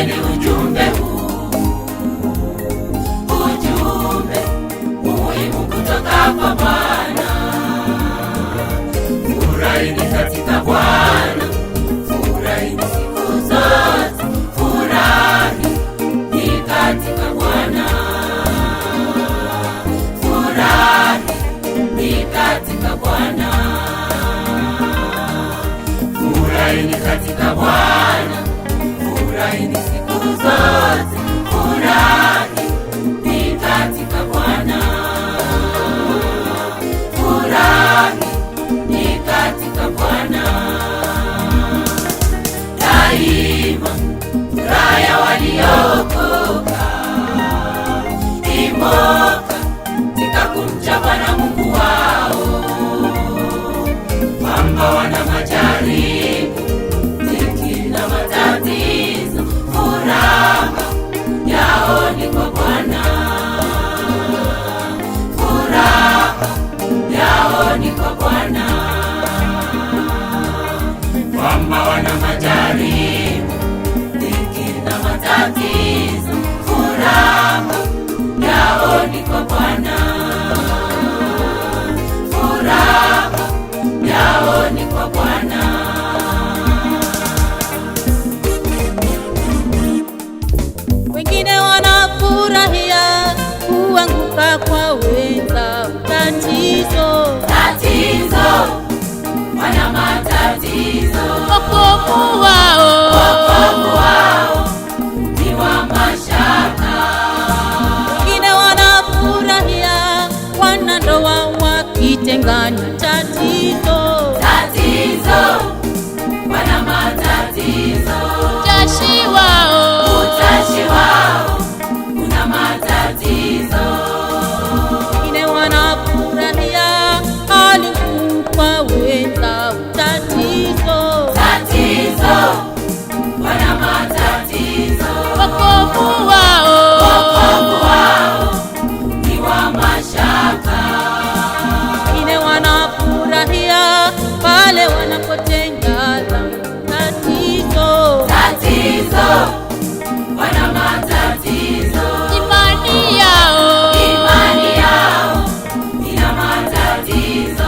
Sikieni ujumbe huu, ujumbe muhimu kutoka kwa Bwana. Furahini katika Bwana, furahini siku zote, furahini katika Bwana, furahini katika Bwana, furahini katika Bwana, furahini siku zote, furahini katika Bwana, furahini katika Bwana. Daima furaha ya waliookoka imo katika kumcha Bwana Mungu wao, kwamba wana majaribu, dhiki na matatizo, furaha yao ni kwa Bwana, furaha yao ni kwa Bwana, kwamba wana majaribu, dhiki na matatizo, furaha yao ni kwa Bwana, furaha yao ni kwa Bwana. Wengine wanafurahia kuanguka kwa wenza, tatizo, wana matatizo, wokovu wao ni wa mashaka. Wengine wanafurahia wanandoa wakitengana, tatizo, wana matatizo, utashi wao una matatizo. Wengine wanafurahia hali ngumu kwa wenza, tatizo, wana matatizo, wokovu wao ni wa mashaka. Wengine wanafurahia pale wanapotengana, tatizo, wana matatizo, imani yao ina matatizo.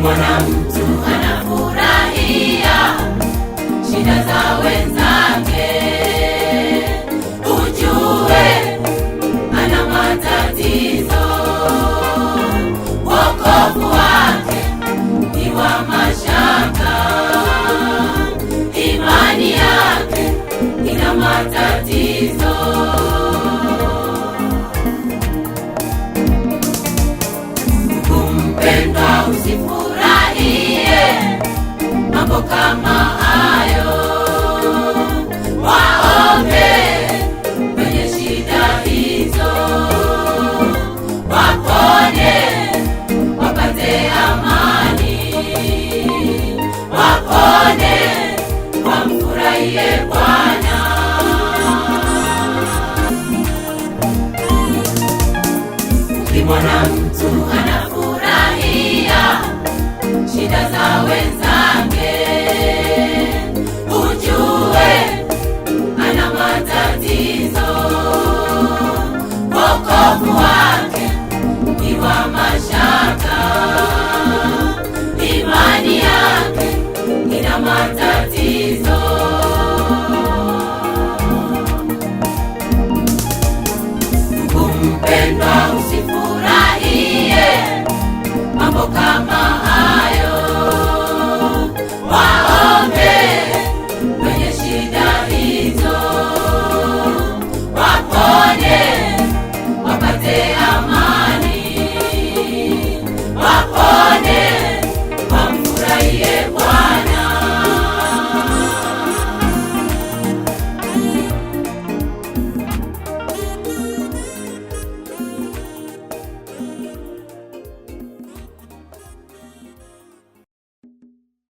Mwana mtu anafurahia shida za wenzake, ujue ana matatizo, wokovu wake ni wa mashaka, imani yake ina matatizo. Mpendwa, usifurahie mambo kama hayo, waombe kwenye shida hizo, wapone, wapate amani, wapone, wamfurahie Bwana. Ukimwona mtu anafurahia shida za wenzake, ujue ana matatizo, wokovu wake ni wa mashaka, imani yake ina matatizo. Mpendwa,